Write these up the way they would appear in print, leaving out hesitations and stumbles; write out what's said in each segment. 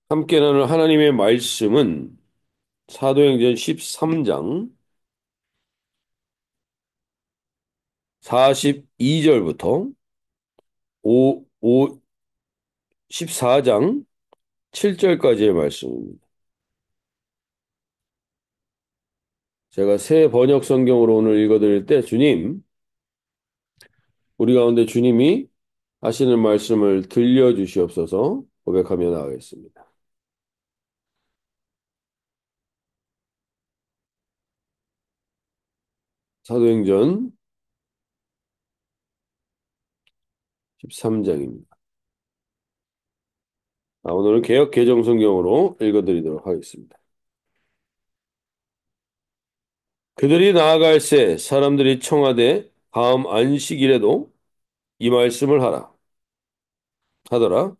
함께 나눌 하나님의 말씀은 사도행전 13장 42절부터 14장 7절까지의 말씀입니다. 제가 새 번역 성경으로 오늘 읽어드릴 때 우리 가운데 주님이 하시는 말씀을 들려주시옵소서 고백하며 나가겠습니다. 사도행전 13장입니다. 오늘은 개역 개정 성경으로 읽어드리도록 하겠습니다. 그들이 나아갈새 사람들이 청하되 다음 안식일에도 이 말씀을 하더라.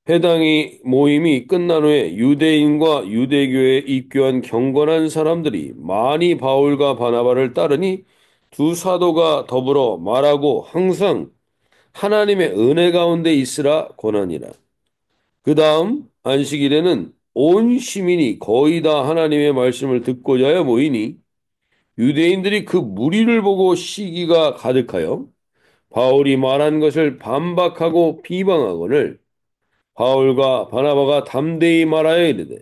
회당이 모임이 끝난 후에 유대인과 유대교에 입교한 경건한 사람들이 많이 바울과 바나바를 따르니 두 사도가 더불어 말하고 항상 하나님의 은혜 가운데 있으라 권하니라. 그 다음 안식일에는 온 시민이 거의 다 하나님의 말씀을 듣고자 하여 모이니 유대인들이 그 무리를 보고 시기가 가득하여 바울이 말한 것을 반박하고 비방하거늘 바울과 바나바가 담대히 말하여 이르되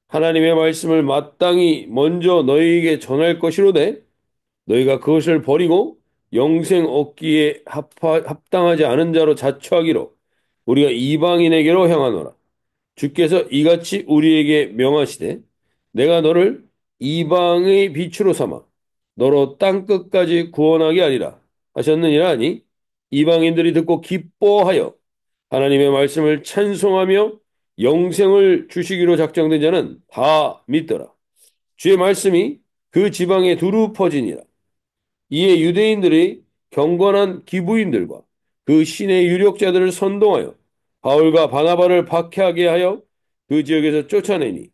하나님의 말씀을 마땅히 먼저 너희에게 전할 것이로되 너희가 그것을 버리고 영생 얻기에 합당하지 않은 자로 자처하기로 우리가 이방인에게로 향하노라. 주께서 이같이 우리에게 명하시되 내가 너를 이방의 빛으로 삼아 너로 땅 끝까지 구원하게 하리라 하셨느니라 하니 이방인들이 듣고 기뻐하여 하나님의 말씀을 찬송하며 영생을 주시기로 작정된 자는 다 믿더라. 주의 말씀이 그 지방에 두루 퍼지니라. 이에 유대인들이 경건한 기부인들과 그 신의 유력자들을 선동하여 바울과 바나바를 박해하게 하여 그 지역에서 쫓아내니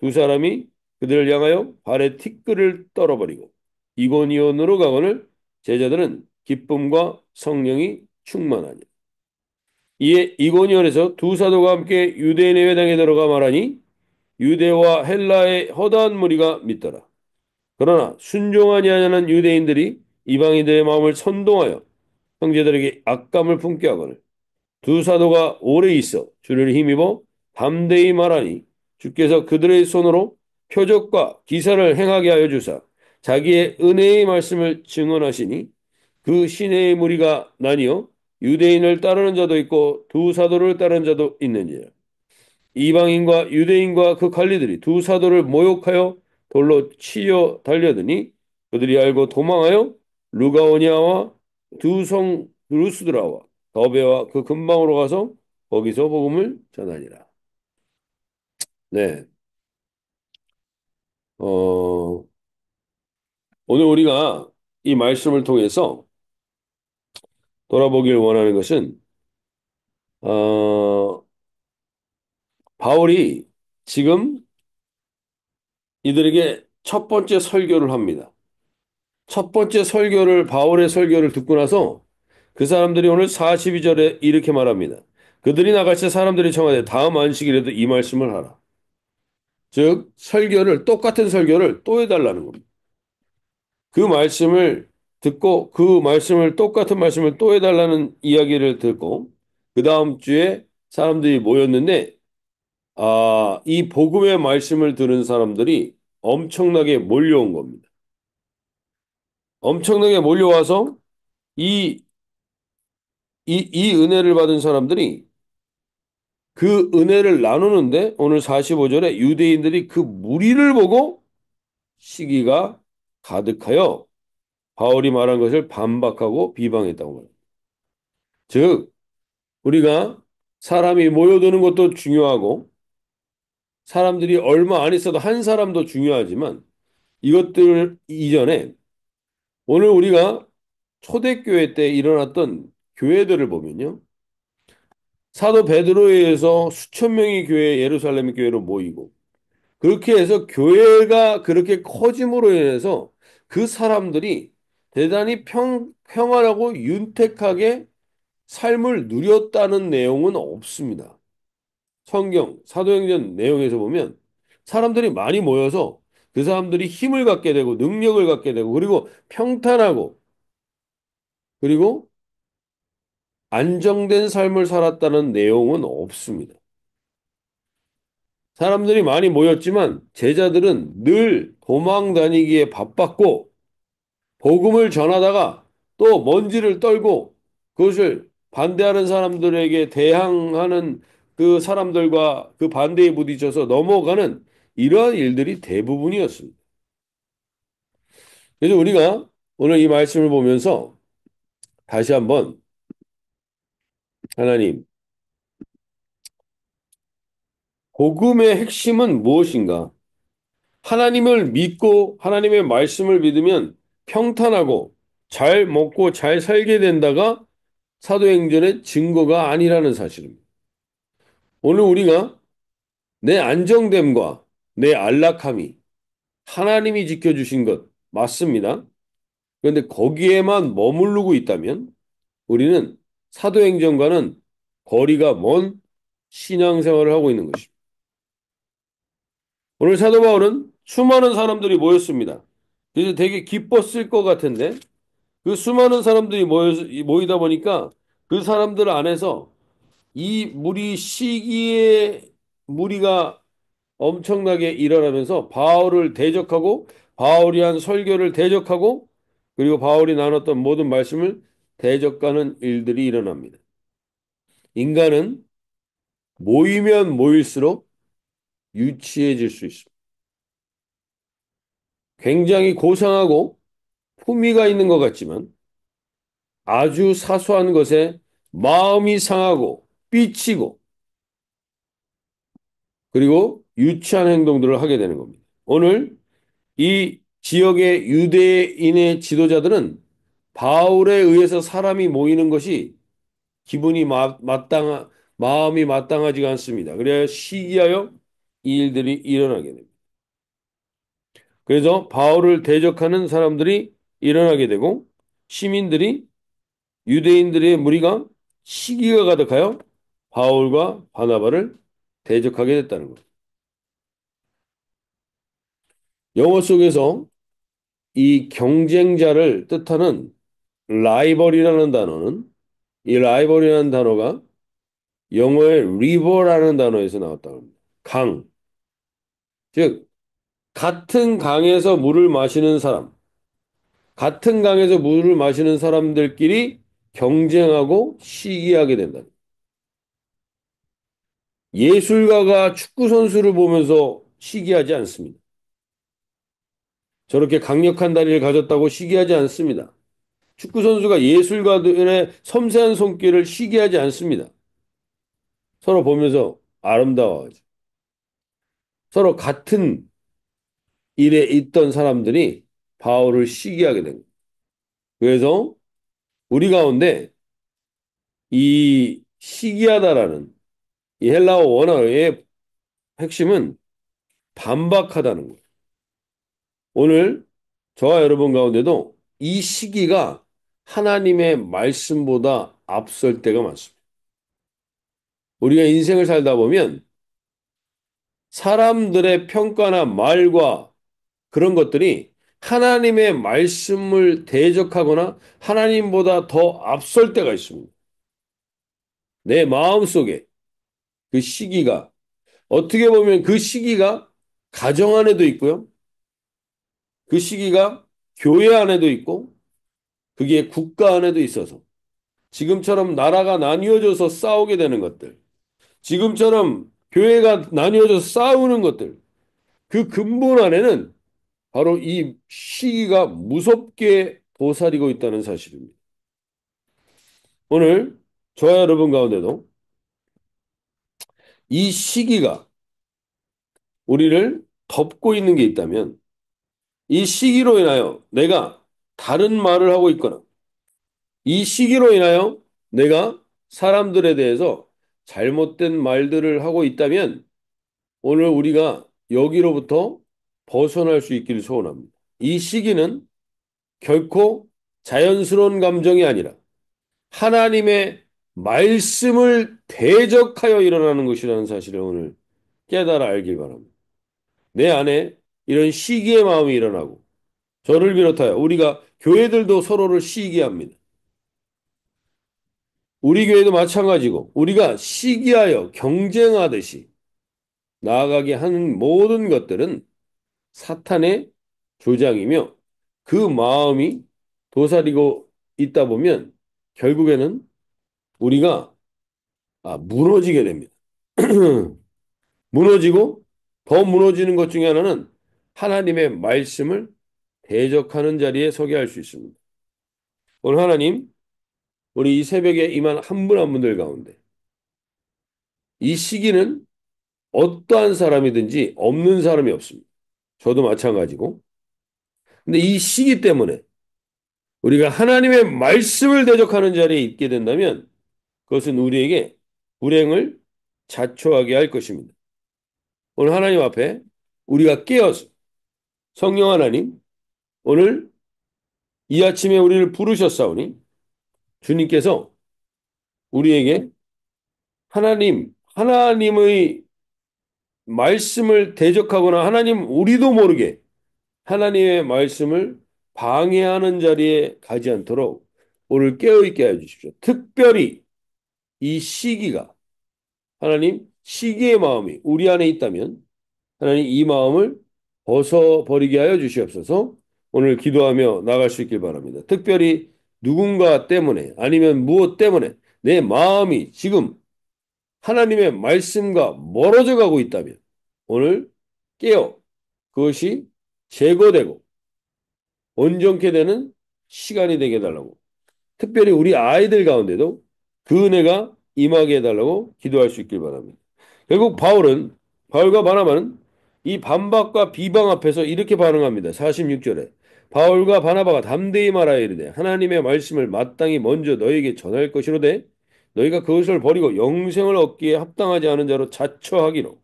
두 사람이 그들을 향하여 발에 티끌을 떨어버리고 이고니온으로 가거늘 제자들은 기쁨과 성령이 충만하니 이에 이고니온에서 두 사도가 함께 유대인의 회당에 들어가 말하니 유대와 헬라의 허다한 무리가 믿더라. 그러나 순종하지 아니하는 유대인들이 이방인들의 마음을 선동하여 형제들에게 악감을 품게 하거늘 두 사도가 오래 있어 주를 힘입어 담대히 말하니 주께서 그들의 손으로 표적과 기사를 행하게 하여 주사 자기의 은혜의 말씀을 증언하시니 그 시내의 무리가 나뉘어 유대인을 따르는 자도 있고 두 사도를 따르는 자도 있는지라. 이방인과 유대인과 그 관리들이 두 사도를 모욕하여 돌로 치려 달려드니 그들이 알고 도망하여 루가오니아와 두 성 루스드라와 더베와 그 근방으로 가서 거기서 복음을 전하니라. 네. 어, 오늘 우리가 이 말씀을 통해서 돌아보길 원하는 것은 어, 바울이 지금 이들에게 첫 번째 설교를 합니다. 첫 번째 바울의 설교를 듣고 나서 그 사람들이 오늘 42절에 이렇게 말합니다. 그들이 나갈 때 사람들이 청하되 다음 안식일에도 이 말씀을 하라. 즉, 똑같은 설교를 또 해달라는 겁니다. 그 말씀을 듣고 똑같은 말씀을 또 해달라는 이야기를 듣고 그 다음 주에 사람들이 모였는데, 이 복음의 말씀을 들은 사람들이 엄청나게 몰려온 겁니다. 엄청나게 몰려와서 이 이 은혜를 받은 사람들이 그 은혜를 나누는데 오늘 45절에 유대인들이 그 무리를 보고 시기가 가득하여 바울이 말한 것을 반박하고 비방했다고 합니다. 즉, 우리가 사람이 모여드는 것도 중요하고 사람들이 얼마 안 있어도 한 사람도 중요하지만 이것들 이전에 오늘 우리가 초대교회 때 일어났던 교회들을 보면요. 사도 베드로에 의해서 수천 명이 예루살렘 교회로 모이고 그렇게 해서 교회가 그렇게 커짐으로 인해서 그 사람들이 대단히 평안하고 윤택하게 삶을 누렸다는 내용은 없습니다. 성경, 사도행전 내용에서 보면 사람들이 많이 모여서 그 사람들이 힘을 갖게 되고 능력을 갖게 되고 그리고 평탄하고 그리고 안정된 삶을 살았다는 내용은 없습니다. 사람들이 많이 모였지만 제자들은 늘 도망 다니기에 바빴고 복음을 전하다가 또 먼지를 떨고 그것을 반대하는 사람들에게 대항하는 그 사람들과 그 반대에 부딪혀서 넘어가는 이러한 일들이 대부분이었습니다. 그래서 우리가 오늘 이 말씀을 보면서 다시 한번 하나님, 복음의 핵심은 무엇인가? 하나님을 믿고 하나님의 말씀을 믿으면 평탄하고 잘 먹고 잘 살게 된다가 사도행전의 증거가 아니라는 사실입니다. 오늘 우리가 내 안정됨과 내 안락함이 하나님이 지켜주신 것 맞습니다. 그런데 거기에만 머무르고 있다면 우리는 사도행전과는 거리가 먼 신앙생활을 하고 있는 것입니다. 오늘 사도 바울은 수많은 사람들이 모였습니다. 그래서 되게 기뻤을 것 같은데 그 수많은 사람들이 모이다 보니까 그 사람들 안에서 이 시기에 무리가 엄청나게 일어나면서 바울을 대적하고 바울이 한 설교를 대적하고 그리고 바울이 나눴던 모든 말씀을 대적하는 일들이 일어납니다. 인간은 모이면 모일수록 유치해질 수 있습니다. 굉장히 고상하고 품위가 있는 것 같지만 아주 사소한 것에 마음이 상하고 삐치고 그리고 유치한 행동들을 하게 되는 겁니다. 오늘 이 지역의 유대인의 지도자들은 바울에 의해서 사람이 모이는 것이 기분이 마음이 마땅하지가 않습니다. 그래야 시기하여 이 일들이 일어나게 됩니다. 그래서 바울을 대적하는 사람들이 일어나게 되고 시민들이 유대인들의 무리가 시기가 가득하여 바울과 바나바를 대적하게 됐다는 것. 영어 속에서 이 경쟁자를 뜻하는 라이벌이라는 단어는 이 라이벌이라는 단어가 영어의 리버라는 단어에서 나왔다고 합니다. 강. 즉, 같은 강에서 물을 마시는 사람, 같은 강에서 물을 마시는 사람들끼리 경쟁하고 시기하게 된다. 예술가가 축구 선수를 보면서 시기하지 않습니다. 저렇게 강력한 다리를 가졌다고 시기하지 않습니다. 축구 선수가 예술가들의 섬세한 손길을 시기하지 않습니다. 서로 보면서 아름다워하죠. 서로 같은 일에 있던 사람들이 바울을 시기하게 됩니다. 그래서 우리 가운데 이 시기하다라는 이 헬라어 원어의 핵심은 반박하다는 거예요. 오늘 저와 여러분 가운데도 이 시기가 하나님의 말씀보다 앞설 때가 많습니다. 우리가 인생을 살다 보면 사람들의 평가나 말과 그런 것들이 하나님의 말씀을 대적하거나 하나님보다 더 앞설 때가 있습니다. 내 마음속에 그 시기가 어떻게 보면 그 시기가 가정 안에도 있고요. 그 시기가 교회 안에도 있고 그게 국가 안에도 있어서 지금처럼 나라가 나뉘어져서 싸우게 되는 것들, 지금처럼 교회가 나뉘어져서 싸우는 것들, 그 근본 안에는 바로 이 시기가 무섭게 도사리고 있다는 사실입니다. 오늘 저와 여러분 가운데도 이 시기가 우리를 덮고 있는 게 있다면 이 시기로 인하여 내가 다른 말을 하고 있거나 이 시기로 인하여 내가 사람들에 대해서 잘못된 말들을 하고 있다면 오늘 우리가 여기로부터 벗어날 수 있기를 소원합니다. 이 시기는 결코 자연스러운 감정이 아니라 하나님의 말씀을 대적하여 일어나는 것이라는 사실을 오늘 깨달아 알길 바랍니다. 내 안에 이런 시기의 마음이 일어나고 저를 비롯하여 우리가 교회들도 서로를 시기합니다. 우리 교회도 마찬가지고 우리가 시기하여 경쟁하듯이 나아가게 하는 모든 것들은 사탄의 조장이며 그 마음이 도사리고 있다 보면 결국에는 우리가 무너지게 됩니다. 무너지고 더 무너지는 것 중에 하나는 하나님의 말씀을 대적하는 자리에 서게 할 수 있습니다. 오늘 하나님, 우리 이 새벽에 임한 한 분 한 분들 가운데 이 시기는 어떠한 사람이든지 없는 사람이 없습니다. 저도 마찬가지고. 근데 이 시기 때문에 우리가 하나님의 말씀을 대적하는 자리에 있게 된다면 그것은 우리에게 불행을 자초하게 할 것입니다. 오늘 하나님 앞에 우리가 깨어서 성령 하나님, 오늘 이 아침에 우리를 부르셨사오니 주님께서 우리에게 하나님의 말씀을 대적하거나 하나님 우리도 모르게 하나님의 말씀을 방해하는 자리에 가지 않도록 오늘 깨어있게 해주십시오. 특별히 이 시기가 하나님 시기의 마음이 우리 안에 있다면 하나님 이 마음을 벗어버리게 하여 주시옵소서. 오늘 기도하며 나갈 수 있길 바랍니다. 특별히 누군가 때문에 아니면 무엇 때문에 내 마음이 지금 하나님의 말씀과 멀어져 가고 있다면 오늘 깨어 그것이 제거되고 온전케 되는 시간이 되게 해달라고 특별히 우리 아이들 가운데도 그 은혜가 임하게 해달라고 기도할 수 있길 바랍니다. 결국 바울과 바나바는 이 반박과 비방 앞에서 이렇게 반응합니다. 46절에 바울과 바나바가 담대히 말하여 이르되 하나님의 말씀을 마땅히 먼저 너에게 전할 것이로되 너희가 그것을 버리고 영생을 얻기에 합당하지 않은 자로 자처하기로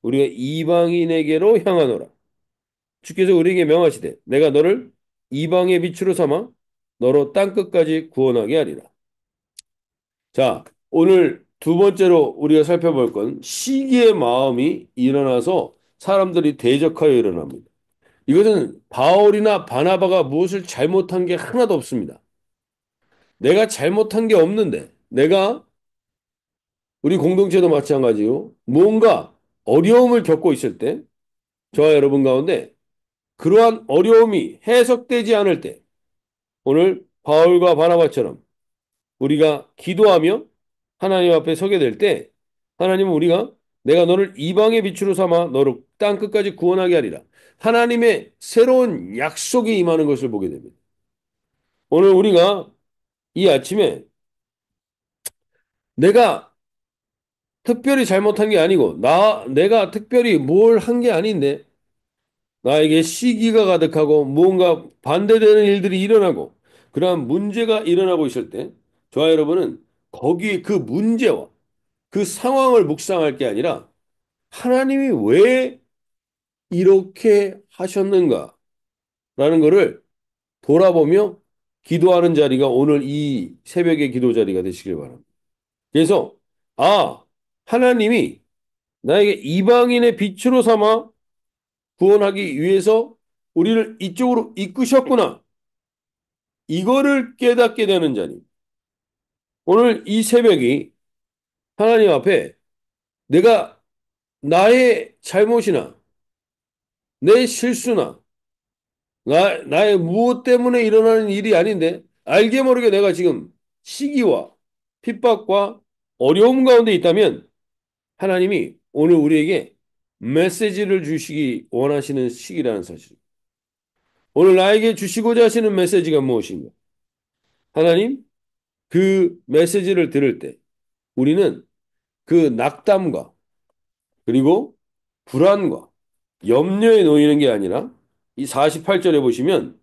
우리가 이방인에게로 향하노라. 주께서 우리에게 명하시되 내가 너를 이방의 빛으로 삼아 너로 땅끝까지 구원하게 하리라. 자, 오늘 두 번째로 우리가 살펴볼 건 시기의 마음이 일어나서 사람들이 대적하여 일어납니다. 이것은 바울이나 바나바가 무엇을 잘못한 게 하나도 없습니다. 내가 잘못한 게 없는데 우리 공동체도 마찬가지요. 뭔가 어려움을 겪고 있을 때 저와 여러분 가운데 그러한 어려움이 해석되지 않을 때 오늘 바울과 바나바처럼 우리가 기도하며 하나님 앞에 서게 될 때 하나님은 우리가 내가 너를 이방의 빛으로 삼아 너를 땅 끝까지 구원하게 하리라. 하나님의 새로운 약속이 임하는 것을 보게 됩니다. 오늘 우리가 이 아침에 내가 특별히 잘못한 게 아니고 내가 특별히 뭘 한 게 아닌데 나에게 시기가 가득하고 무언가 반대되는 일들이 일어나고 그러한 문제가 일어나고 있을 때 저와 여러분은 거기에 그 문제와 그 상황을 묵상할 게 아니라 하나님이 왜 이렇게 하셨는가라는 것을 돌아보며 기도하는 자리가 오늘 이 새벽의 기도 자리가 되시길 바랍니다. 그래서 아, 하나님이 나에게 이방인의 빛으로 삼아 구원하기 위해서 우리를 이쪽으로 이끄셨구나. 이거를 깨닫게 되는 자니. 오늘 이 새벽이 하나님 앞에 내가 나의 잘못이나 내 실수나 나의 무엇 때문에 일어나는 일이 아닌데 알게 모르게 내가 지금 시기와 핍박과 어려움 가운데 있다면 하나님이 오늘 우리에게 메시지를 주시기 원하시는 시기라는 사실. 오늘 나에게 주시고자 하시는 메시지가 무엇인가? 하나님, 그 메시지를 들을 때 우리는 그 낙담과 그리고 불안과 염려에 놓이는 게 아니라 이 48절에 보시면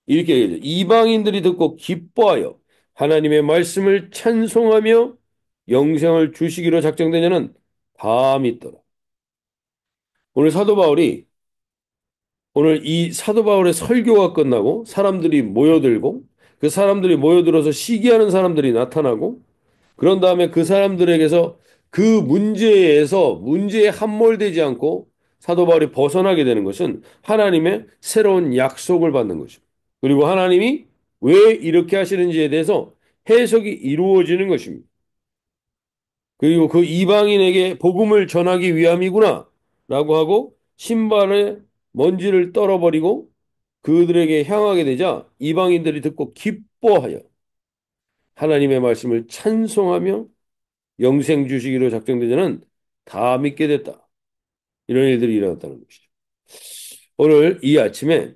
이렇게 얘기해요. 이방인들이 듣고 기뻐하여 하나님의 말씀을 찬송하며 영생을 주시기로 작정된 자는 다 믿더라. 오늘 사도 바울이 오늘 이 사도 바울의 설교가 끝나고 사람들이 모여들고 그 사람들이 모여들어서 시기하는 사람들이 나타나고 그런 다음에 그 사람들에게서 그 문제에 함몰되지 않고 사도 바울이 벗어나게 되는 것은 하나님의 새로운 약속을 받는 것입니다. 그리고 하나님이 왜 이렇게 하시는지에 대해서 해석이 이루어지는 것입니다. 그리고 그 이방인에게 복음을 전하기 위함이구나 라고 하고 신발에 먼지를 떨어버리고 그들에게 향하게 되자 이방인들이 듣고 기뻐하여 하나님의 말씀을 찬송하며 영생 주시기로 작정되자는 다 믿게 됐다. 이런 일들이 일어났다는 것이죠. 오늘 이 아침에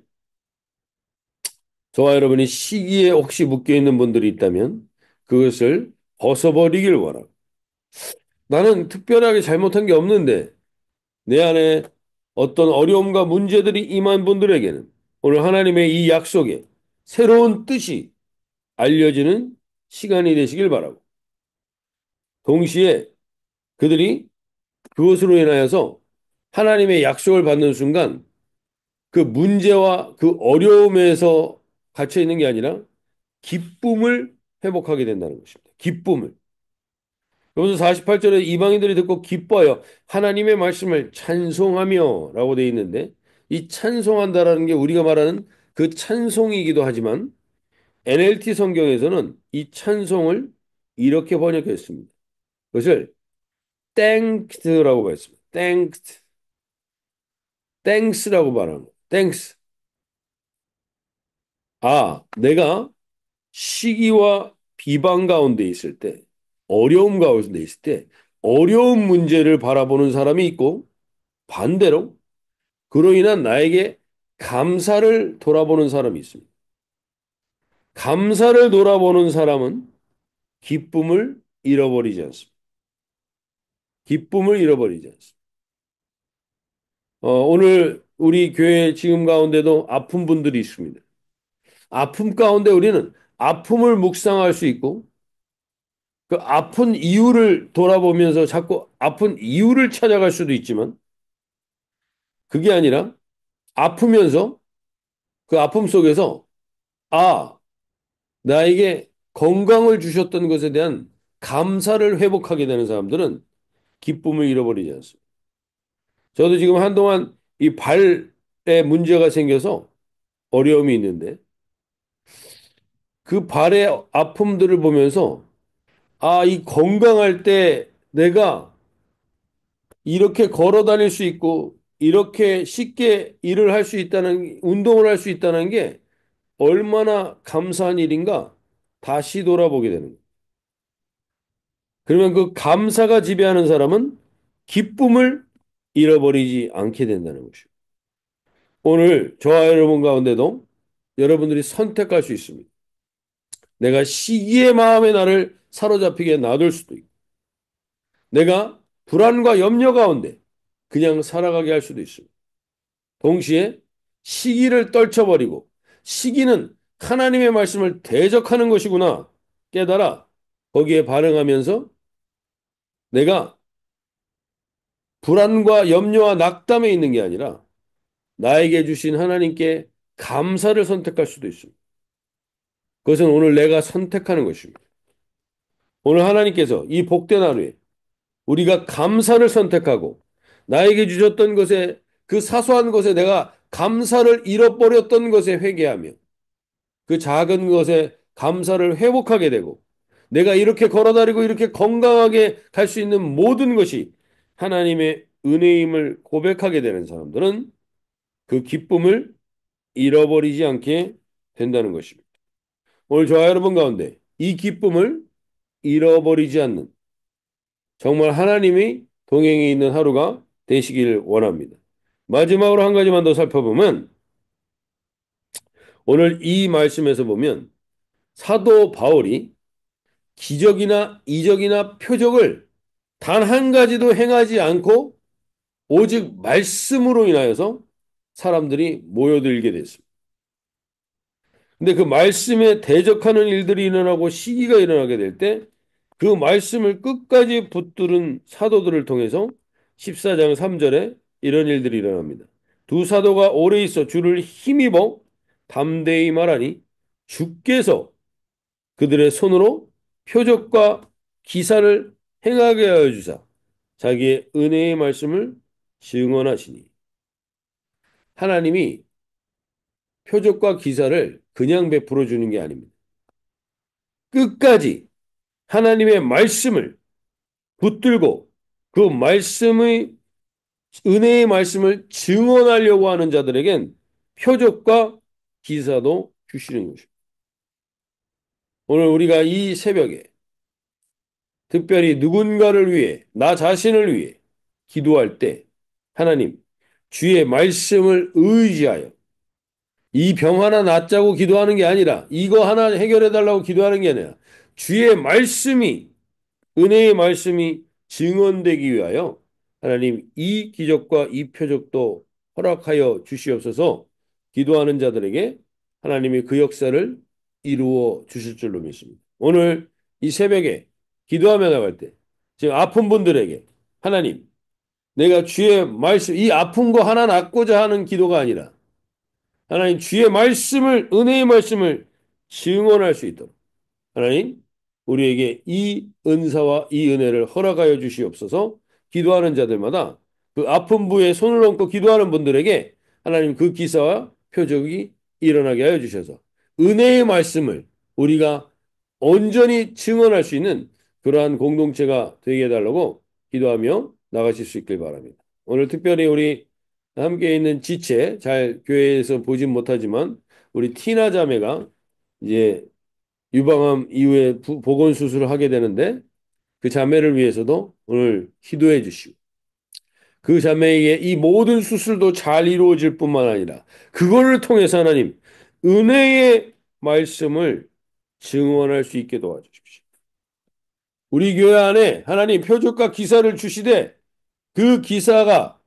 저와 여러분이 시기에 혹시 묶여 있는 분들이 있다면 그것을 벗어버리길 원하고 나는 특별하게 잘못한 게 없는데 내 안에 어떤 어려움과 문제들이 임한 분들에게는 오늘 하나님의 이 약속에 새로운 뜻이 알려지는 시간이 되시길 바라고 동시에 그들이 그것으로 인하여서 하나님의 약속을 받는 순간 그 문제와 그 어려움에서 갇혀 있는 게 아니라 기쁨을 회복하게 된다는 것입니다. 기쁨을. 여기서 48절에 이방인들이 듣고 기뻐하여 하나님의 말씀을 찬송하며 라고 되어 있는데 이 찬송한다라는 게 우리가 말하는 그 찬송이기도 하지만 NLT 성경에서는 이 찬송을 이렇게 번역했습니다. 그것을 thanked라고 말했습니다. thanked, thanks라고 말하는 거예요. thanks. 아, 내가 시기와 비방 가운데 있을 때, 어려움 가운데 있을 때, 어려운 문제를 바라보는 사람이 있고, 반대로, 그로 인한 나에게 감사를 돌아보는 사람이 있습니다. 감사를 돌아보는 사람은 기쁨을 잃어버리지 않습니다. 기쁨을 잃어버리지 않습니다. 오늘 우리 교회 지금 가운데도 아픈 분들이 있습니다. 아픔 가운데 우리는 아픔을 묵상할 수 있고, 그 아픈 이유를 돌아보면서 자꾸 아픈 이유를 찾아갈 수도 있지만 그게 아니라 아프면서 그 아픔 속에서 아, 나에게 건강을 주셨던 것에 대한 감사를 회복하게 되는 사람들은 기쁨을 잃어버리지 않습니다. 저도 지금 한동안 이 발에 문제가 생겨서 어려움이 있는데 그 발의 아픔들을 보면서 아, 이 건강할 때 내가 이렇게 걸어 다닐 수 있고 이렇게 쉽게 일을 할 수 있다는 운동을 할 수 있다는 게 얼마나 감사한 일인가 다시 돌아보게 되는 거예요. 그러면 그 감사가 지배하는 사람은 기쁨을 잃어버리지 않게 된다는 것이죠. 오늘 저와 여러분 가운데도 여러분들이 선택할 수 있습니다. 내가 시기의 마음에 나를 사로잡히게 놔둘 수도 있고 내가 불안과 염려 가운데 그냥 살아가게 할 수도 있습니다. 동시에 시기를 떨쳐버리고 시기는 하나님의 말씀을 대적하는 것이구나 깨달아 거기에 반응하면서 내가 불안과 염려와 낙담에 있는 게 아니라 나에게 주신 하나님께 감사를 선택할 수도 있습니다. 그것은 오늘 내가 선택하는 것입니다. 오늘 하나님께서 이 복된 하루에 우리가 감사를 선택하고 나에게 주셨던 것에 그 사소한 것에 내가 감사를 잃어버렸던 것에 회개하며 그 작은 것에 감사를 회복하게 되고 내가 이렇게 걸어다니고 이렇게 건강하게 갈 수 있는 모든 것이 하나님의 은혜임을 고백하게 되는 사람들은 그 기쁨을 잃어버리지 않게 된다는 것입니다. 오늘 저와 여러분 가운데 이 기쁨을 잃어버리지 않는 정말 하나님이 동행에 있는 하루가 되시길 원합니다. 마지막으로 한 가지만 더 살펴보면 오늘 이 말씀에서 보면 사도 바울이 기적이나 이적이나 표적을 단 한 가지도 행하지 않고 오직 말씀으로 인하여서 사람들이 모여들게 됐습니다. 근데 그 말씀에 대적하는 일들이 일어나고 시기가 일어나게 될 때 그 말씀을 끝까지 붙들은 사도들을 통해서 14장 3절에 이런 일들이 일어납니다. 두 사도가 오래 있어 주를 힘입어 담대히 말하니 주께서 그들의 손으로 표적과 기사를 행하게 하여 주사 자기의 은혜의 말씀을 증언하시니. 하나님이 표적과 기사를 그냥 베풀어 주는 게 아닙니다. 끝까지 하나님의 말씀을 붙들고 그 말씀의 은혜의 말씀을 증언하려고 하는 자들에겐 표적과 기사도 주시는 것입니다. 오늘 우리가 이 새벽에 특별히 누군가를 위해, 나 자신을 위해 기도할 때 하나님, 주의 말씀을 의지하여 이 병 하나 낫자고 기도하는 게 아니라 이거 하나 해결해 달라고 기도하는 게 아니라 주의 말씀이 은혜의 말씀이 증언되기 위하여 하나님 이 기적과 이 표적도 허락하여 주시옵소서. 기도하는 자들에게 하나님이 그 역사를 이루어 주실 줄로 믿습니다. 오늘 이 새벽에 기도하며 나갈 때 지금 아픈 분들에게 하나님 내가 주의 말씀 이 아픈 거 하나 낫고자 하는 기도가 아니라 하나님 주의 말씀을 은혜의 말씀을 증언할 수 있도록 하나님, 우리에게 이 은사와 이 은혜를 허락하여 주시옵소서. 기도하는 자들마다 그 아픈 부에 손을 얹고 기도하는 분들에게 하나님 그 기사와 표적이 일어나게 하여 주셔서 은혜의 말씀을 우리가 온전히 증언할 수 있는 그러한 공동체가 되게 해달라고 기도하며 나가실 수 있길 바랍니다. 오늘 특별히 우리 함께 있는 지체, 잘 교회에서 보진 못하지만 우리 티나 자매가 이제 유방암 이후에 보건 수술을 하게 되는데 그 자매를 위해서도 오늘 기도해 주시고 그 자매에게 이 모든 수술도 잘 이루어질 뿐만 아니라 그거를 통해서 하나님 은혜의 말씀을 증언할 수 있게 도와주십시오. 우리 교회 안에 하나님 표적과 기사를 주시되 그 기사가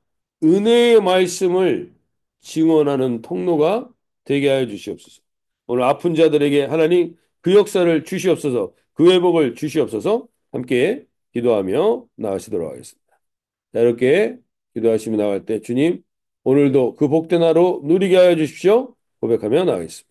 은혜의 말씀을 증언하는 통로가 되게 하여 주시옵소서. 오늘 아픈 자들에게 하나님 그 역사를 주시옵소서. 그 회복을 주시옵소서. 함께 기도하며 나가시도록 하겠습니다. 자, 이렇게 기도하시며 나갈 때 주님 오늘도 그 복된 하루 누리게 하여 주십시오. 고백하며 나가겠습니다.